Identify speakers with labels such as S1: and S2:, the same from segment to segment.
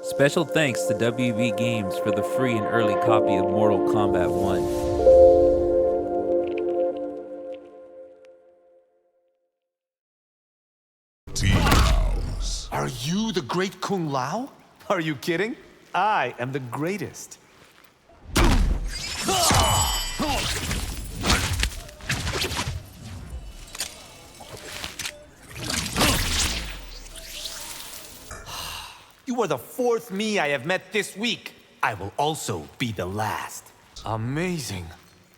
S1: Special thanks to WB Games for the free and early copy of Mortal Kombat 1.
S2: Are you the great Kung Lao? Are you kidding? I am the greatest. You are the fourth me I have met this week. I will also be the last. Amazing.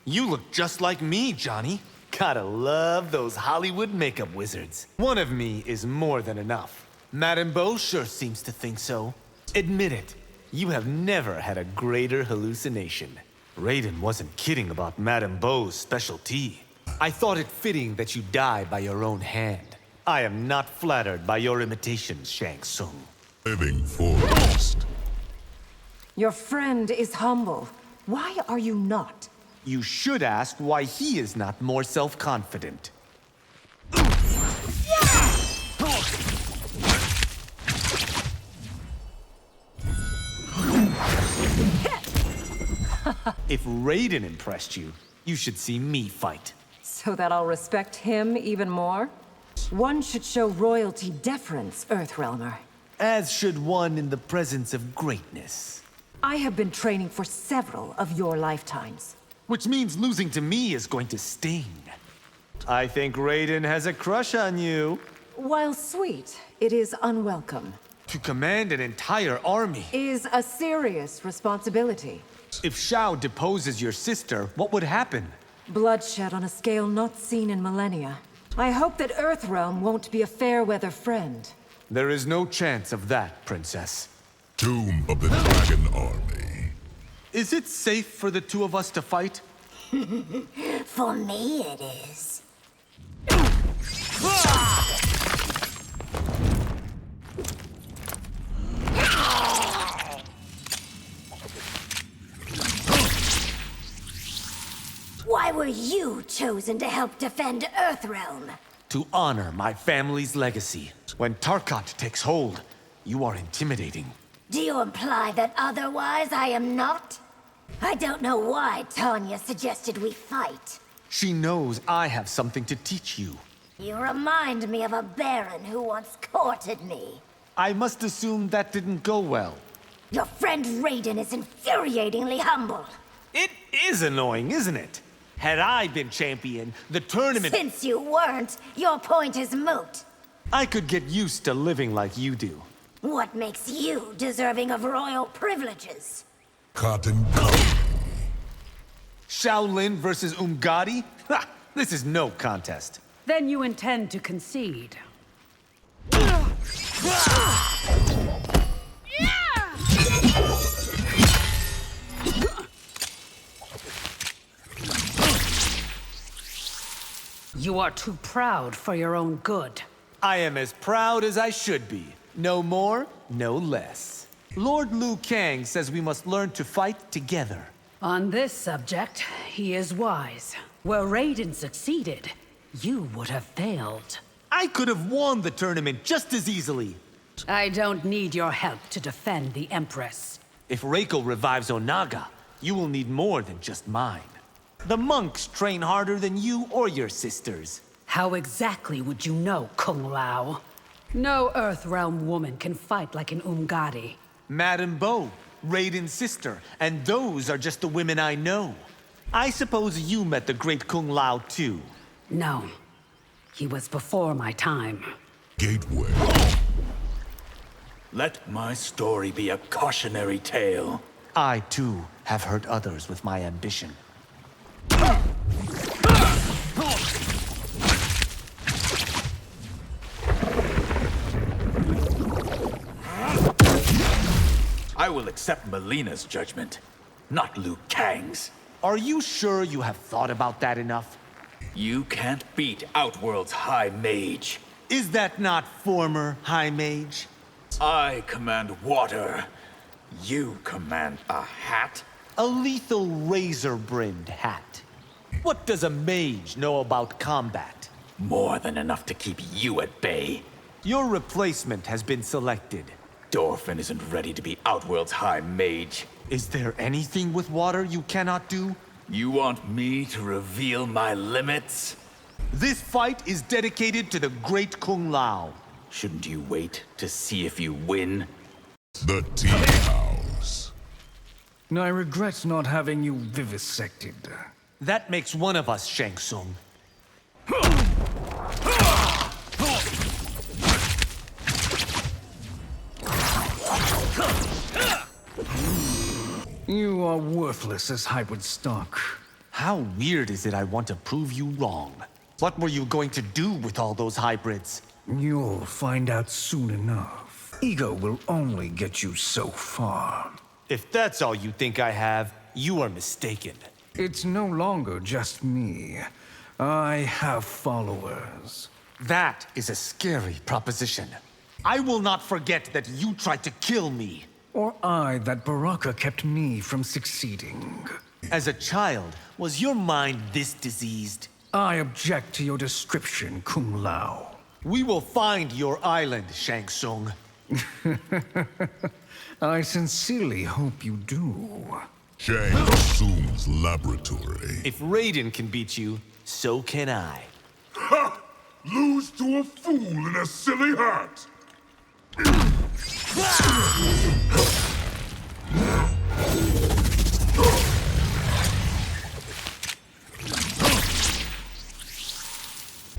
S2: You look just like me, Johnny. Gotta love those Hollywood makeup wizards. One of me is more than enough. Madame Beau sure seems to think so. Admit it, you have never had a greater hallucination. Raiden wasn't kidding about Madame Beau's special tea. I thought it fitting that you die by your own hand. I am not flattered by your imitations, Shang Tsung.
S3: Living forest.
S4: Your friend is humble. Why are you not?
S2: You should ask why he is not more self-confident. If Raiden impressed you, you should see me fight.
S4: So that I'll respect him even more? One should show royalty deference, Earthrealmer.
S2: As should one in the presence of greatness.
S4: I have been training for several of your lifetimes.
S2: Which means losing to me is going to sting. I think Raiden has a crush on you.
S4: While sweet, it is unwelcome.
S2: To command an entire army.
S4: Is a serious responsibility.
S2: If Shao deposes your sister, what would happen?
S4: Bloodshed on a scale not seen in millennia. I hope that Earthrealm won't be a fair-weather friend.
S2: There is no chance of that, Princess.
S3: Tomb of the Dragon Army.
S2: Is it safe for the two of us to fight?
S5: For me, it is. Why were you chosen to help defend Earthrealm?
S2: To honor my family's legacy. When Tarkat takes hold, you are intimidating.
S5: Do you imply that otherwise I am not? I don't know why Tanya suggested we fight.
S2: She knows I have something to teach you.
S5: You remind me of a baron who once courted me.
S2: I must assume that didn't go well.
S5: Your friend Raiden is infuriatingly humble.
S2: It is annoying, isn't it? Had I been champion, the tournament...
S5: Since you weren't, your point is moot.
S2: I could get used to living like you do.
S5: What makes you deserving of royal privileges?
S3: Cotton Coat.
S2: Shaolin versus Umgadi? Ha! This is no contest.
S6: Then you intend to concede. You are too proud for your own good.
S2: I am as proud as I should be. No more, no less. Lord Liu Kang says we must learn to fight together.
S6: On this subject, he is wise. Where Raiden succeeded, you would have failed.
S2: I could have won the tournament just as easily.
S6: I don't need your help to defend the Empress.
S2: If Reiko revives Onaga, you will need more than just mine. The monks train harder than you or your sisters.
S6: How exactly would you know, Kung Lao? No Earthrealm woman can fight like an Umgadi.
S2: Madame Beau, Raiden's sister, and those are just the women I know. I suppose you met the great Kung Lao too.
S6: No, he was before my time.
S3: Gateway.
S7: Let my story be a cautionary tale.
S2: I too have hurt others with my ambition.
S7: I will accept Melina's judgment, not Liu Kang's.
S2: Are you sure you have thought about that enough?
S7: You can't beat Outworld's High Mage.
S2: Is that not former High Mage?
S7: I command water. You command a hat?
S2: A lethal razor-brimmed hat. What does a mage know about combat?
S7: More than enough to keep you at bay.
S2: Your replacement has been selected.
S7: Dorphin isn't ready to be Outworld's High Mage.
S2: Is there anything with water you cannot do?
S7: You want me to reveal my limits?
S2: This fight is dedicated to the great Kung Lao.
S7: Shouldn't you wait to see if you win?
S3: The Tea House.
S8: I regret not having you vivisected.
S2: That makes one of us, Shang Tsung.
S8: You are worthless as hybrid stock.
S2: How weird is it I want to prove you wrong? What were you going to do with all those hybrids?
S8: You'll find out soon enough. Ego will only get you so far.
S2: If that's all you think I have, you are mistaken.
S8: It's no longer just me. I have followers.
S2: That is a scary proposition. I will not forget that you tried to kill me.
S8: Or I that Baraka kept me from succeeding.
S2: As a child, was your mind this diseased?
S8: I object to your description, Kung Lao.
S2: We will find your island, Shang Tsung.
S8: I sincerely hope you do.
S3: Shang Tsung's laboratory.
S2: If Raiden can beat you, so can I.
S3: Ha! Lose to a fool in a silly hat!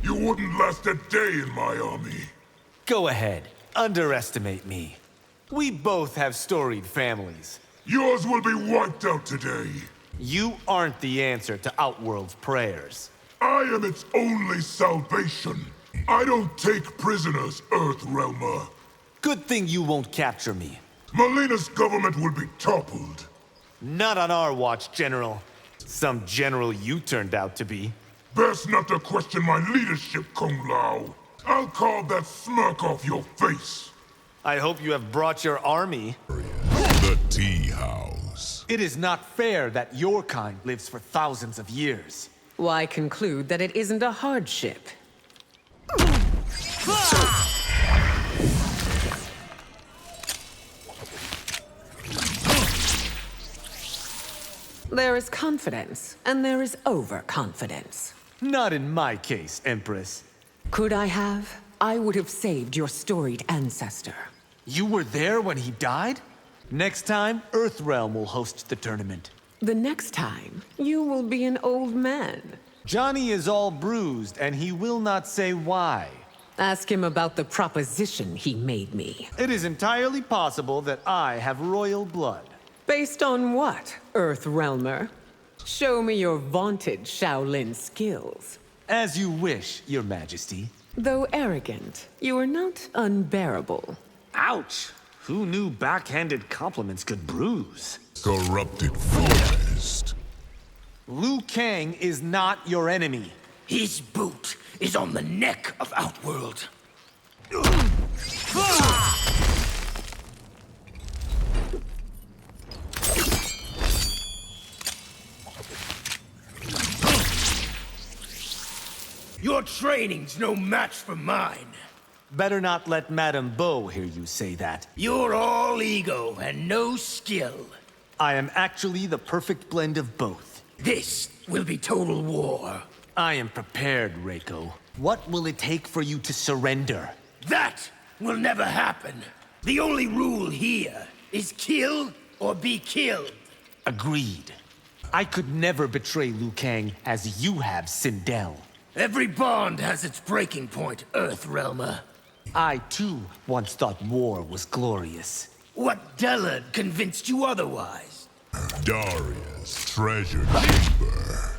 S3: You wouldn't last a day in my army.
S2: Go ahead, underestimate me. We both have storied families.
S3: Yours will be wiped out today.
S2: You aren't the answer to Outworld's prayers.
S3: I am its only salvation. I don't take prisoners, Earthrealmer.
S2: Good thing you won't capture me.
S3: Melina's government will be toppled.
S2: Not on our watch, General. Some general you turned out to be.
S3: Best not to question my leadership, Kung Lao. I'll carve that smirk off your face.
S2: I hope you have brought your army.
S3: The Tea House.
S2: It is not fair that your kind lives for thousands of years.
S9: Why conclude that it isn't a hardship? There is confidence, and there is overconfidence.
S2: Not in my case, Empress.
S9: Could I have? I would have saved your storied ancestor.
S2: You were there when he died? Next time, Earthrealm will host the tournament.
S9: The next time, you will be an old man.
S2: Johnny is all bruised, and he will not say why.
S9: Ask him about the proposition he made me.
S2: It is entirely possible that I have royal blood.
S9: Based on what, Earthrealmer? Show me your vaunted Shaolin skills.
S2: As you wish, Your Majesty.
S9: Though arrogant, you are not unbearable.
S2: Ouch! Who knew backhanded compliments could bruise?
S3: Corrupted forest.
S2: Liu Kang is not your enemy.
S10: His boot is on the neck of Outworld. Your training's no match for mine.
S2: Better not let Madame Bo hear you say that.
S10: You're all ego and no skill.
S2: I am actually the perfect blend of both.
S10: This will be total war.
S2: I am prepared, Reiko. What will it take for you to surrender?
S10: That will never happen. The only rule here is kill or be killed.
S2: Agreed. I could never betray Liu Kang as you have Sindel.
S10: Every bond has its breaking point, Earthrealmer.
S2: I, too, once thought war was glorious.
S10: What Dellard convinced you otherwise?
S3: Darius' treasure chamber.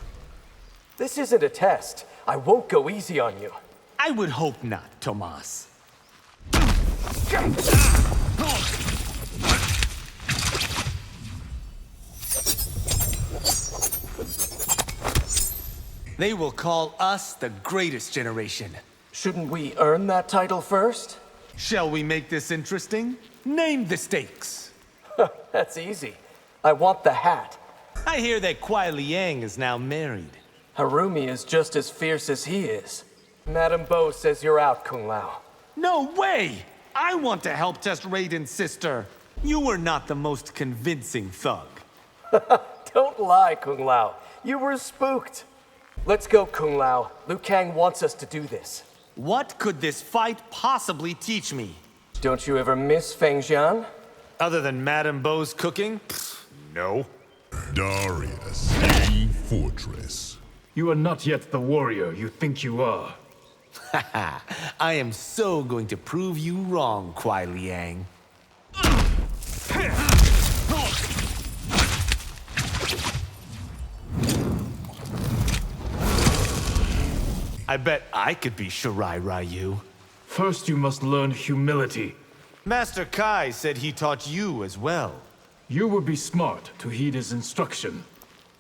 S11: This isn't a test. I won't go easy on you.
S2: I would hope not, Tomas. They will call us the greatest generation.
S11: Shouldn't we earn that title first?
S2: Shall we make this interesting? Name the stakes.
S11: That's easy. I want the hat.
S2: I hear that Kuai Liang is now married.
S11: Harumi is just as fierce as he is. Madame Bo says you're out, Kung Lao.
S2: No way! I want to help test Raiden's sister. You were not the most convincing thug.
S11: Don't lie, Kung Lao. You were spooked. Let's go, Kung Lao. Liu Kang wants us to do this.
S2: What could this fight possibly teach me?
S11: Don't you ever miss Feng Jian?
S2: Other than Madame Bo's cooking? No.
S3: Darius, King Fortress.
S8: You are not yet the warrior you think you are.
S2: I am so going to prove you wrong, Kuai Liang. I bet I could be Shirai Ryu.
S8: First, you must learn humility.
S2: Master Kai said he taught you as well.
S8: You would be smart to heed his instruction.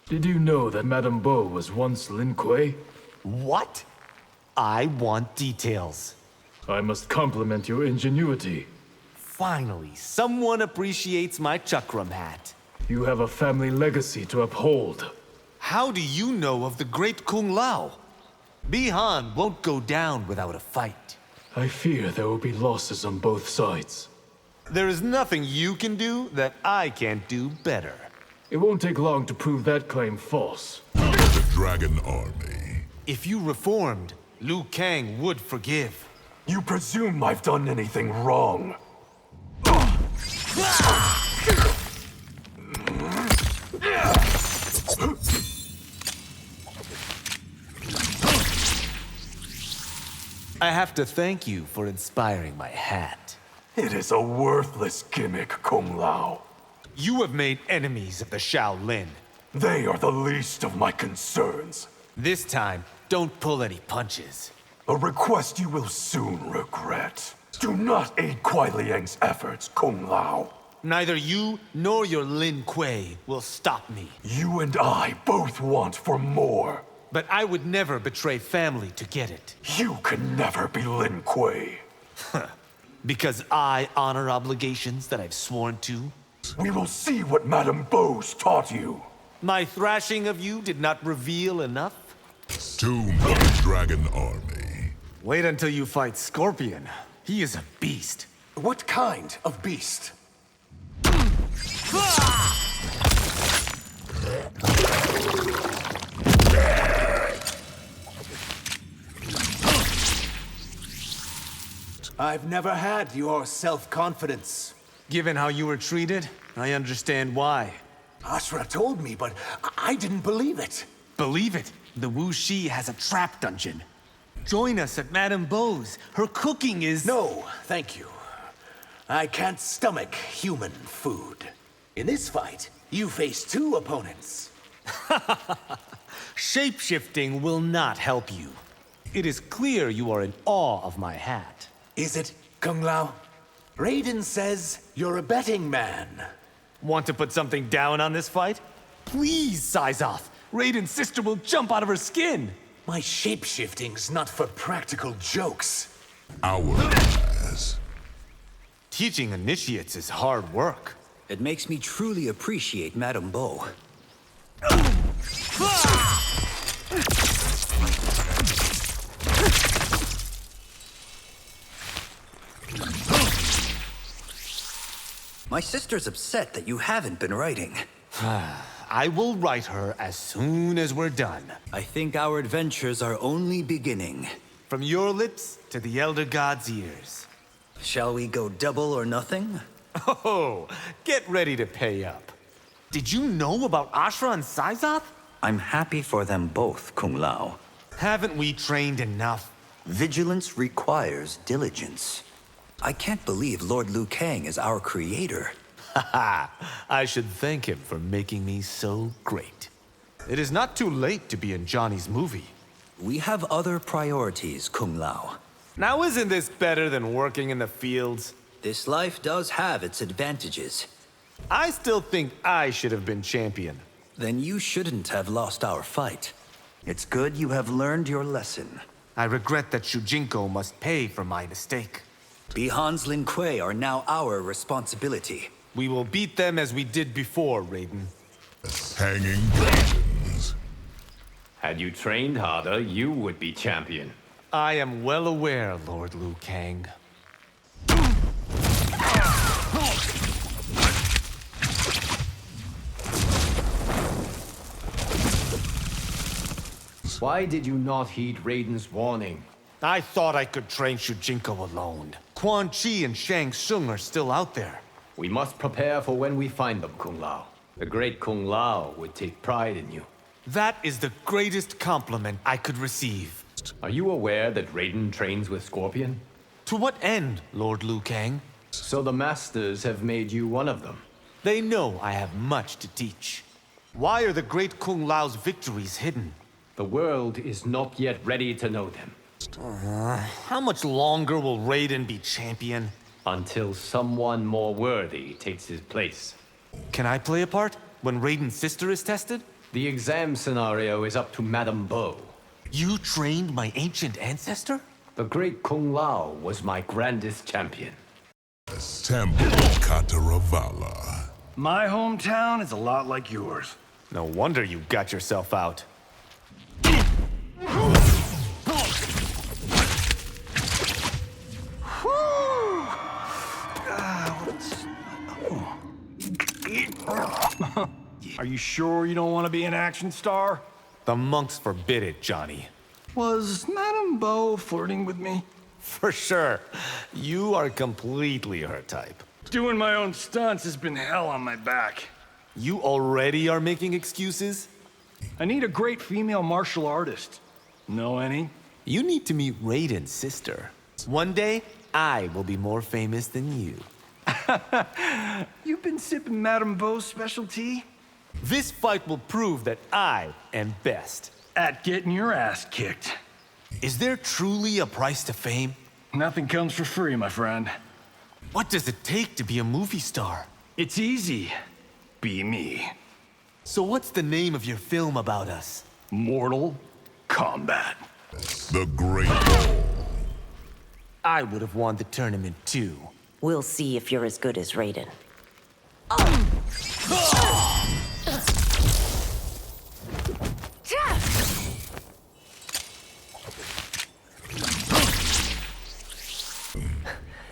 S8: Did you know that Madame Bo was once Lin Kuei?
S2: What? I want details.
S8: I must compliment your ingenuity.
S2: Finally, someone appreciates my chakram hat.
S8: You have a family legacy to uphold.
S2: How do you know of the great Kung Lao? Bihan won't go down without a fight.
S8: I fear there will be losses on both sides.
S2: There is nothing you can do that I can't do better.
S8: It won't take long to prove that claim false.
S3: The Dragon Army.
S2: If you reformed, Liu Kang would forgive.
S8: You presume I've done anything wrong.
S2: I have to thank you for inspiring my hat.
S8: It is a worthless gimmick, Kung Lao.
S2: You have made enemies of the Shaolin.
S8: They are the least of my concerns.
S2: This time, don't pull any punches.
S8: A request you will soon regret. Do not aid Kuai Liang's efforts, Kung Lao.
S2: Neither you nor your Lin Kuei will stop me.
S8: You and I both want for more.
S2: But I would never betray family to get it.
S8: You can never be Lin Kuei.
S2: Because I honor obligations that I've sworn to?
S8: We will see what Madame Bo's taught you.
S2: My thrashing of you did not reveal enough?
S3: Tomb of the Dragon Army.
S2: Wait until you fight Scorpion. He is a beast.
S8: What kind of beast?
S10: I've never had your self-confidence.
S2: Given how you were treated, I understand why.
S10: Ashra told me, but I didn't believe it.
S2: Believe it, the Wu Shi has a trap dungeon. Join us at Madame Bo's. Her cooking is...
S10: No, thank you. I can't stomach human food. In this fight, you face two opponents.
S2: Shape-shifting will not help you. It is clear you are in awe of my hat.
S10: Is it, Kung Lao? Raiden says you're a betting man.
S2: Want to put something down on this fight? Please, size off. Raiden's sister will jump out of her skin.
S10: My shape-shifting's not for practical jokes.
S3: Hourglass.
S2: Teaching initiates is hard work.
S12: It makes me truly appreciate Madame Bo. My sister's upset that you haven't been writing.
S2: I will write her as soon as we're done.
S12: I think our adventures are only beginning.
S2: From your lips to the Elder God's ears.
S12: Shall we go double or nothing?
S2: Oh, get ready to pay up. Did you know about Ashra and Saizoth?
S12: I'm happy for them both, Kung Lao.
S2: Haven't we trained enough?
S12: Vigilance requires diligence. I can't believe Lord Liu Kang is our creator.
S2: Haha, I should thank him for making me so great. It is not too late to be in Johnny's movie.
S12: We have other priorities, Kung Lao.
S2: Now isn't this better than working in the fields?
S12: This life does have its advantages.
S2: I still think I should have been champion.
S12: Then you shouldn't have lost our fight. It's good you have learned your lesson.
S2: I regret that Shujinko must pay for my mistake.
S12: Bihan's Lin Kuei are now our responsibility.
S2: We will beat them as we did before, Raiden.
S3: Hanging dragons.
S13: Had you trained harder, you would be champion.
S2: I am well aware, Lord Liu Kang.
S13: Why did you not heed Raiden's warning?
S2: I thought I could train Shujinko alone. Quan Chi and Shang Tsung are still out there.
S13: We must prepare for when we find them, Kung Lao. The great Kung Lao would take pride in you.
S2: That is the greatest compliment I could receive.
S13: Are you aware that Raiden trains with Scorpion?
S2: To what end, Lord Liu Kang?
S13: So the Masters have made you one of them.
S2: They know I have much to teach. Why are the great Kung Lao's victories hidden?
S13: The world is not yet ready to know them.
S2: How much longer will Raiden be champion?
S13: Until someone more worthy takes his place.
S2: Can I play a part when Raiden's sister is tested?
S13: The exam scenario is up to Madame Bo.
S2: You trained my ancient ancestor?
S13: The great Kung Lao was my grandest champion.
S3: Temple Kataravala.
S14: My hometown is a lot like yours.
S2: No wonder you got yourself out.
S14: Are you sure you don't want to be an action star?
S2: The monks forbid it, Johnny.
S14: Was Madame Bo flirting with me?
S2: For sure. You are completely her type.
S14: Doing my own stunts has been hell on my back.
S2: You already are making excuses?
S14: I need a great female martial artist. Know any?
S2: You need to meet Raiden's sister. One day, I will be more famous than you.
S14: You've been sipping Madame Bo's specialty?
S2: This fight will prove that I am best.
S14: At getting your ass kicked.
S2: Is there truly a price to fame?
S14: Nothing comes for free, my friend.
S2: What does it take to be a movie star?
S14: It's easy. Be me.
S2: So what's the name of your film about us?
S14: Mortal Kombat.
S3: The Great Ball.
S2: I would have won the tournament too.
S15: We'll see if you're as good as Raiden.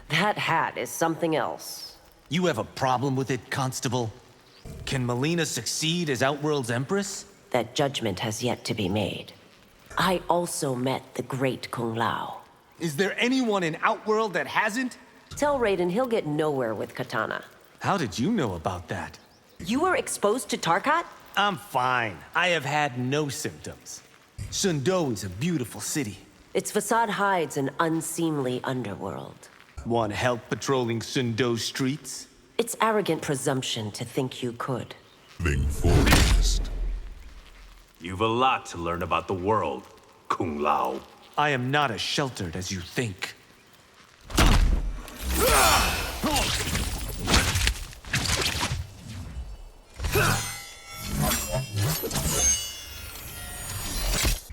S15: That hat is something else.
S2: You have a problem with it, Constable? Can Mileena succeed as Outworld's Empress?
S15: That judgment has yet to be made. I also met the great Kung Lao.
S2: Is there anyone in Outworld that hasn't?
S15: Tell Raiden he'll get nowhere with Katana.
S2: How did you know about that?
S15: You were exposed to Tarkat?
S2: I'm fine. I have had no symptoms. Sun Do is a beautiful city.
S15: Its facade hides an unseemly underworld.
S2: Want help patrolling Sun Do streets?
S15: It's arrogant presumption to think you could.
S3: Forest.
S13: You've a lot to learn about the world, Kung Lao.
S2: I am not as sheltered as you think.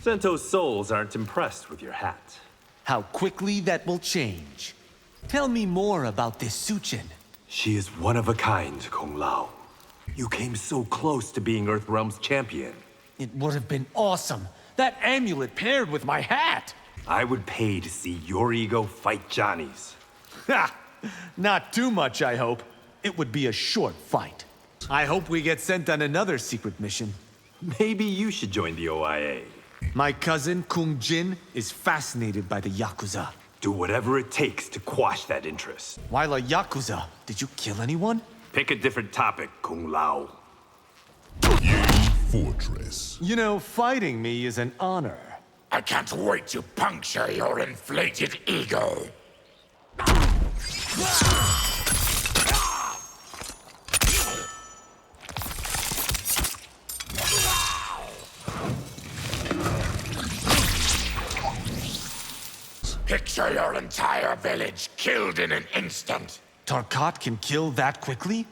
S13: Sento's souls aren't impressed with your hat.
S2: How quickly that will change. Tell me more about this Suchin.
S13: She is one of a kind, Kung Lao. You came so close to being Earthrealm's champion.
S2: It would have been awesome. That amulet paired with my hat.
S13: I would pay to see your ego fight Johnny's.
S2: Ha! Not too much, I hope. It would be a short fight. I hope we get sent on another secret mission.
S13: Maybe you should join the OIA.
S2: My cousin, Kung Jin, is fascinated by the Yakuza.
S13: Do whatever it takes to quash that interest.
S2: While a Yakuza, did you kill anyone?
S13: Pick a different topic, Kung Lao.
S3: Fortress.
S2: You know, fighting me is an honor.
S16: I can't wait to puncture your inflated ego. Picture your entire village killed in an instant.
S2: Tarkat can kill that quickly?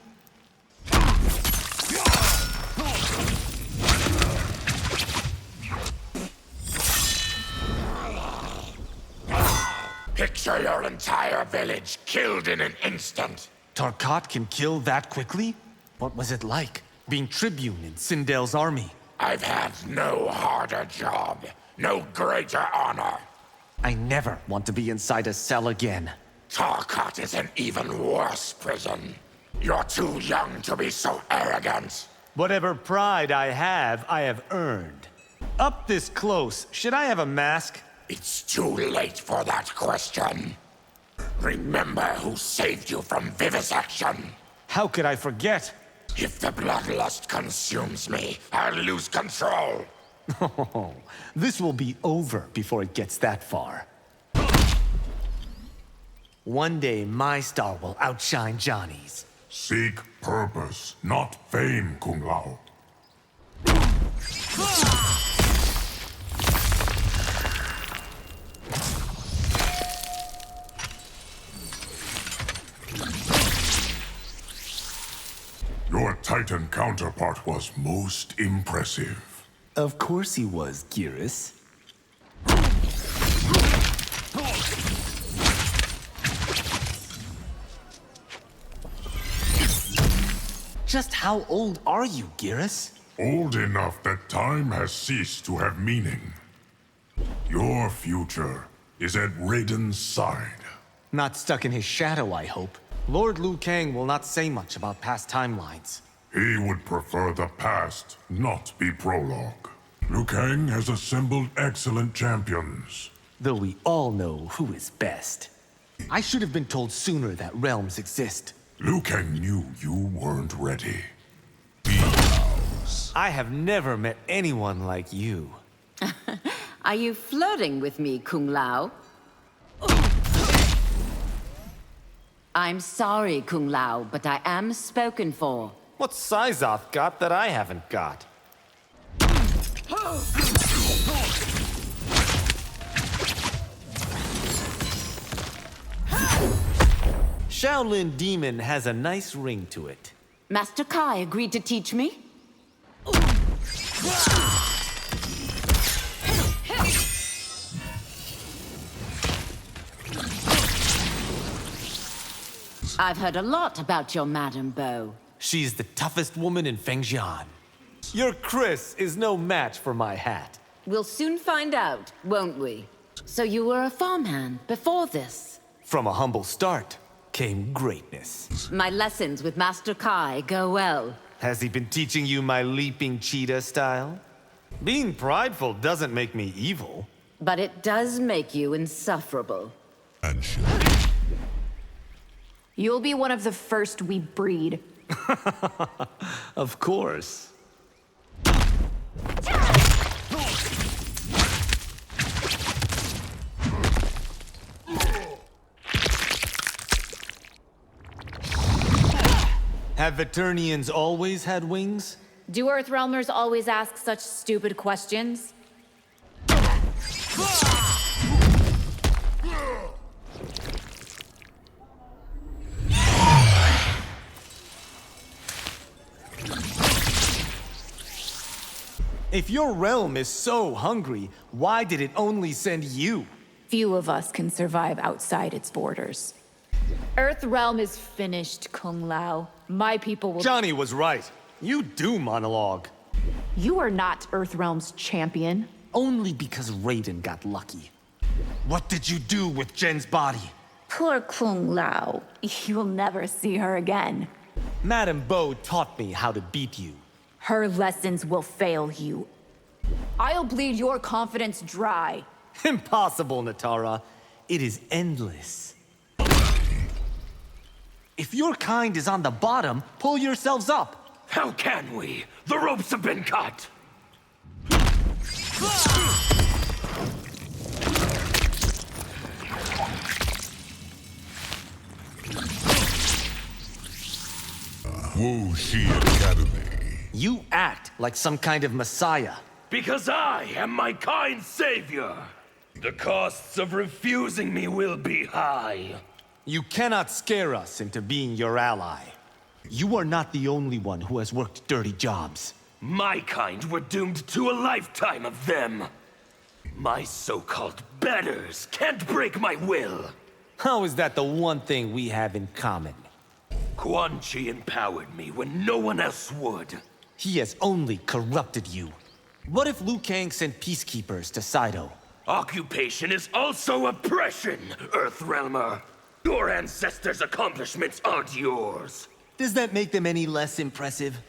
S16: Picture your entire village killed in an instant.
S2: Tarkat can kill that quickly? What was it like, being tribune in Sindel's army?
S16: I've had no harder job, no greater honor.
S2: I never want to be inside a cell again.
S16: Tarkat is an even worse prison. You're too young to be so arrogant.
S2: Whatever pride I have earned. Up this close, should I have a mask?
S16: It's too late for that question. Remember who saved you from vivisection.
S2: How could I forget?
S16: If the bloodlust consumes me, I'll lose control.
S2: Oh, this will be over before it gets that far. One day, my star will outshine Johnny's.
S3: Seek purpose, not fame, Kung Lao. Your Titan counterpart was most impressive.
S2: Of course he was, Geras. Just how old are you, Geras?
S3: Old enough that time has ceased to have meaning. Your future is at Raiden's side.
S2: Not stuck in his shadow, I hope. Lord Liu Kang will not say much about past timelines.
S3: He would prefer the past not be prologue. Liu Kang has assembled excellent champions.
S2: Though we all know who is best. I should have been told sooner that realms exist.
S3: Liu Kang knew you weren't ready.
S2: I have never met anyone like you.
S6: Are you flirting with me, Kung Lao? I'm sorry, Kung Lao, but I am spoken for.
S2: What's Syzoth got that I haven't got? Shaolin Demon has a nice ring to it.
S6: Master Kai agreed to teach me? I've heard a lot about your Madame Bo.
S2: She's the toughest woman in Fengjian. Your Chris is no match for my hat.
S6: We'll soon find out, won't we? So you were a farmhand before this?
S2: From a humble start came greatness.
S6: My lessons with Master Kai go well.
S2: Has he been teaching you my leaping cheetah style? Being prideful doesn't make me evil.
S6: But it does make you insufferable.
S17: You'll be one of the first we breed.
S2: Of course. Have Eternians always had wings?
S17: Do Earthrealmers always ask such stupid questions?
S2: If your realm is so hungry, why did it only send you?
S17: Few of us can survive outside its borders. Earthrealm is finished, Kung Lao. My people will—
S2: Johnny was right. You do monologue.
S17: You are not Earthrealm's champion.
S2: Only because Raiden got lucky. What did you do with Jen's body?
S17: Poor Kung Lao. You'll never see her again.
S2: Madame Bo taught me how to beat you.
S17: Her lessons will fail you. I'll bleed your confidence dry.
S2: Impossible, Natara. It is endless. If your kind is on the bottom, pull yourselves up.
S18: How can we? The ropes have been cut!
S3: Wu Shi Academy.
S2: You act like some kind of messiah.
S18: Because I am my kind savior. The costs of refusing me will be high.
S2: You cannot scare us into being your ally. You are not the only one who has worked dirty jobs.
S18: My kind were doomed to a lifetime of them. My so-called betters can't break my will.
S2: How is that the one thing we have in common?
S18: Quan Chi empowered me when no one else would.
S2: He has only corrupted you. What if Liu Kang sent peacekeepers to Saido?
S18: Occupation is also oppression, Earthrealmer. Your ancestors' accomplishments aren't yours.
S2: Does that make them any less impressive?